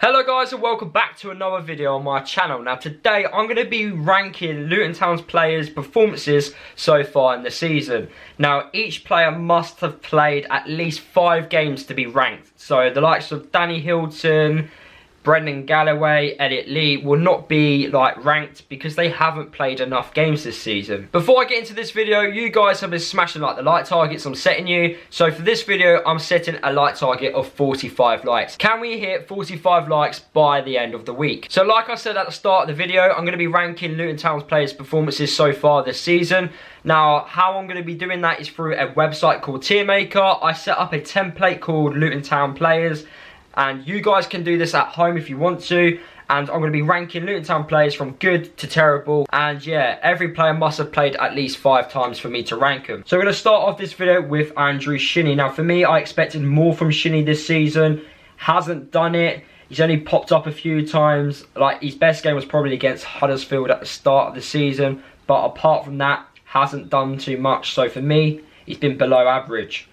Hello guys and welcome back to another video on my channel. Now today I'm going to be ranking Luton Town's players' performances so far in the season. Now each player must have played at least 5 games to be ranked. So the likes of Danny Hilton, Brendan Galloway, Elliot Lee will not be ranked because they haven't played enough games this season. Before I get into this video, you guys have been smashing the like targets I'm setting you. So for this video, I'm setting a like target of 45 likes. Can we hit 45 likes by the end of the week? So like I said at the start of the video, I'm going to be ranking Luton Town's players' performances so far this season. Now, how I'm going to be doing that is through a website called Tiermaker. I set up a template called Luton Town Players. And you guys can do this at home if you want to. And I'm going to be ranking Luton Town players from good to terrible. And yeah, every player must have played at least 5 times for me to rank them. So we're going to start off this video with Shinny. Now for me, I expected more from Shinny this season. Hasn't done it. He's only popped up a few times. His best game was probably against Huddersfield at the start of the season. But apart from that, hasn't done too much. So for me, he's been below average.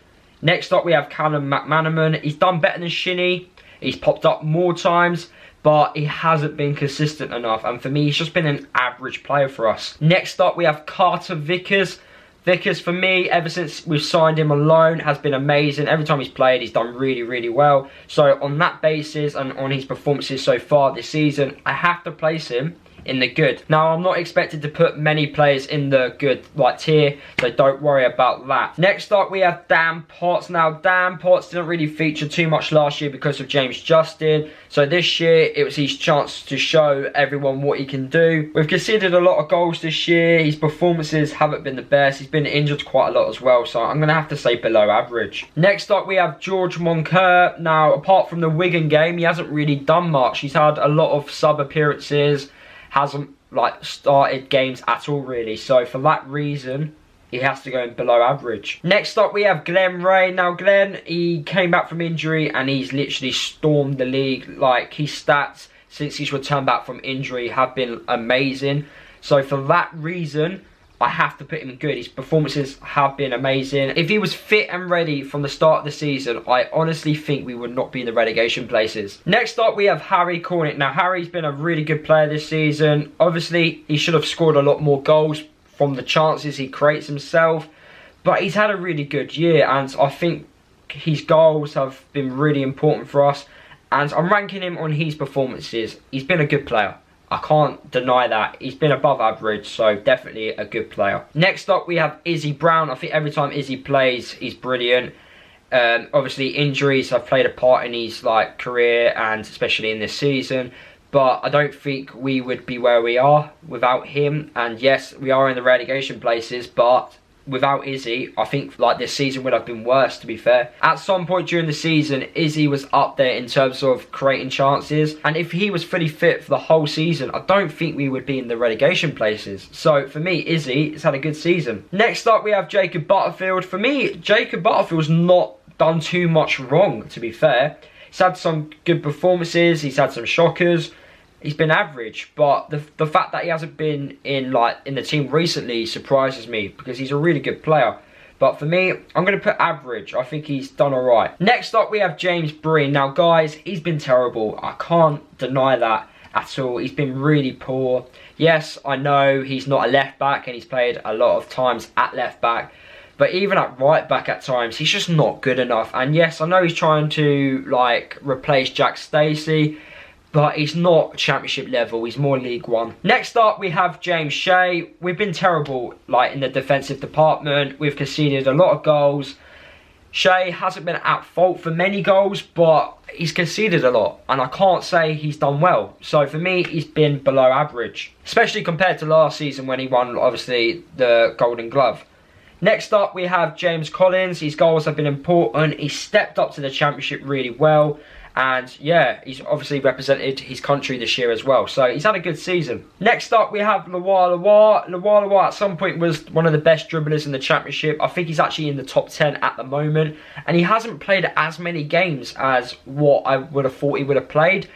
Next up, we have Callum McManaman. He's done better than Shinny. He's popped up more times, but he hasn't been consistent enough. And for me, he's just been an average player for us. Next up, we have Carter Vickers. Vickers, for me, ever since we've signed him on loan, has been amazing. Every time he's played, he's done really, really well. So on that basis and on his performances so far this season, I have to place him in the good. Now, I'm not expected to put many players in the good tier, so don't worry about that. Next up, we have Dan Potts. Now, Dan Potts didn't really feature too much last year because of James Justin. So this year, it was his chance to show everyone what he can do. We've conceded a lot of goals this year. His performances haven't been the best. He's been injured quite a lot as well, so I'm going to have to say below average. Next up, we have Monck Ur. Now, apart from the Wigan game, he hasn't really done much. He's had a lot of sub appearances. Hasn't started games at all really, so for that reason he has to go in below average. Next up, we have Glenn Ray. Now Glenn, he came back from injury and he's literally stormed the league. His stats since he's returned back from injury have been amazing, so for that reason I have to put him in good. His performances have been amazing. If he was fit and ready from the start of the season, I honestly think we would not be in the relegation places. Next up, we have Harry Kornet. Now, Harry's been a really good player this season. Obviously, he should have scored a lot more goals from the chances he creates himself. But he's had a really good year, and I think his goals have been really important for us. And I'm ranking him on his performances. He's been a good player. I can't deny that. He's been above average, so definitely a good player. Next up, we have Izzy Brown. I think every time Izzy plays, he's brilliant. Obviously, injuries have played a part in his career, and especially in this season. But I don't think we would be where we are without him. And yes, we are in the relegation places, but without Izzy, I think this season would have been worse, to be fair. At some point during the season, Izzy was up there in terms of creating chances, and if he was fully fit for the whole season, I don't think we would be in the relegation places. So for me, Izzy has had a good season. Next up, we have Jacob Butterfield. For me, Jacob Butterfield's not done too much wrong, to be fair. He's had some good performances, he's had some shockers. He's been average, but the fact that he hasn't been in the team recently surprises me because he's a really good player. But for me, I'm going to put average. I think he's done alright. Next up, we have James Breen. Now, guys, he's been terrible. I can't deny that at all. He's been really poor. Yes, I know he's not a left back and he's played a lot of times at left back. But even at right back at times, he's just not good enough. And yes, I know he's trying to replace Jack Stacey, but he's not championship level, he's more League One. Next up, we have James Shay. We've been terrible in the defensive department. We've conceded a lot of goals. Shay hasn't been at fault for many goals, but he's conceded a lot, and I can't say he's done well. So for me, he's been below average, especially compared to last season when he won, obviously, the Golden Glove. Next up, we have James Collins. His goals have been important. He stepped up to the championship really well. And yeah, he's obviously represented his country this year as well. So he's had a good season. Next up, we have Lawar at some point was one of the best dribblers in the championship. I think he's actually in the top 10 at the moment. And he hasn't played as many games as what I would have thought he would have played.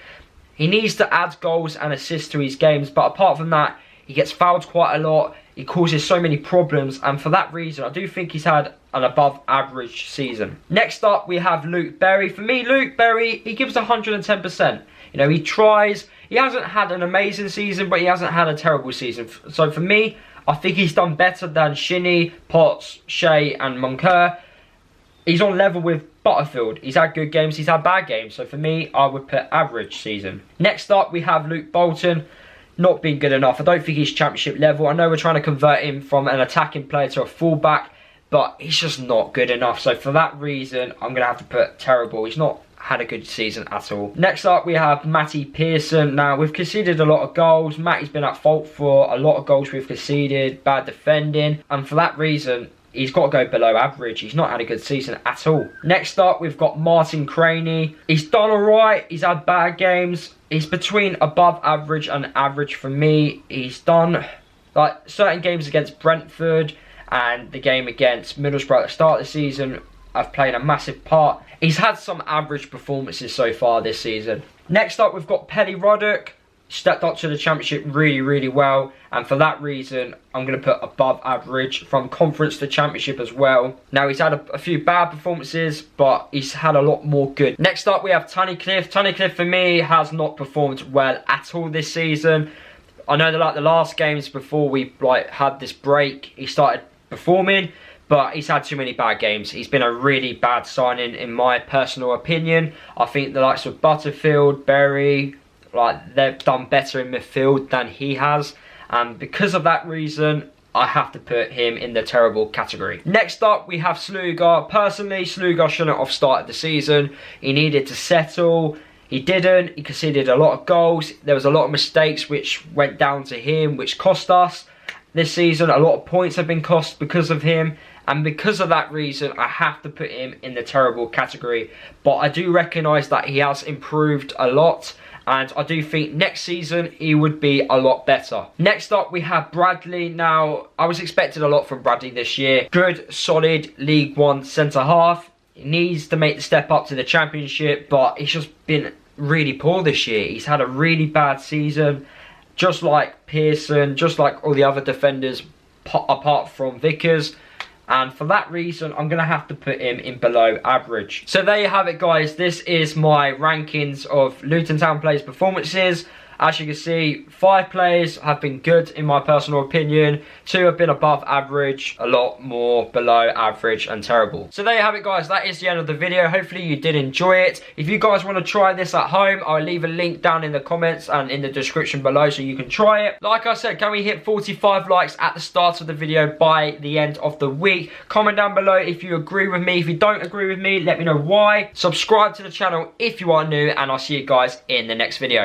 He needs to add goals and assists to his games. But apart from that, he gets fouled quite a lot. He causes so many problems, and for that reason, I do think he's had an above average season. Next up, we have Luke Berry. For me, Luke Berry, he gives 110%. You know, he tries. He hasn't had an amazing season, but he hasn't had a terrible season. So for me, I think he's done better than Shinny, Potts, Shay and Monck Ur. He's on level with Butterfield. He's had good games, he's had bad games. So for me, I would put average season. Next up, we have Bolton. Not been good enough. I don't think he's championship level. I know we're trying to convert him from an attacking player to a fullback, but he's just not good enough. So for that reason, I'm going to have to put terrible. He's not had a good season at all. Next up, we have Mattie Pearson. Now, we've conceded a lot of goals. Mattie's been at fault for a lot of goals we've conceded, bad defending, and for that reason, he's got to go below average. He's not had a good season at all. Next up, we've got Martin Craney. He's done alright. He's had bad games. He's between above average and average for me. He's done like certain games against Brentford and the game against Middlesbrough at the start of the season have played a massive part. He's had some average performances so far this season. Next up, we've got Pelly Roddick. Stepped up to the championship really, really well, and for that reason I'm going to put above average from conference to championship as well. Now, he's had a few bad performances, but he's had a lot more good. Next up, we have Tunnicliffe. Tunnicliffe for me has not performed well at all this season. I know that like the last games before we had this break, he started performing, but he's had too many bad games. He's been a really bad signing in my personal opinion. I think the likes of Butterfield, Berry, they've done better in midfield than he has, and because of that reason I have to put him in the terrible category. Next up, we have Slugger. Personally, Slugger shouldn't have started the season. He needed to settle. He didn't. He conceded a lot of goals. There was a lot of mistakes which went down to him, which cost us this season. A lot of points have been cost because of him, and because of that reason I have to put him in the terrible category. But I do recognise that he has improved a lot, and I do think next season he would be a lot better. Next up, we have Bradley. Now, I was expecting a lot from Bradley this year. Good, solid League One centre-half. He needs to make the step up to the Championship, but he's just been really poor this year. He's had a really bad season, just like Pearson, just like all the other defenders apart from Vickers. And for that reason, I'm going to have to put him in below average. So there you have it, guys. This is my rankings of Luton Town players' performances. As you can see, 5 players have been good in my personal opinion. 2 have been above average, a lot more below average and terrible. So there you have it, guys. That is the end of the video. Hopefully you did enjoy it. If you guys want to try this at home, I'll leave a link down in the comments and in the description below so you can try it. Like I said, can we hit 45 likes at the start of the video by the end of the week? Comment down below if you agree with me. If you don't agree with me, let me know why. Subscribe to the channel if you are new, and I'll see you guys in the next video.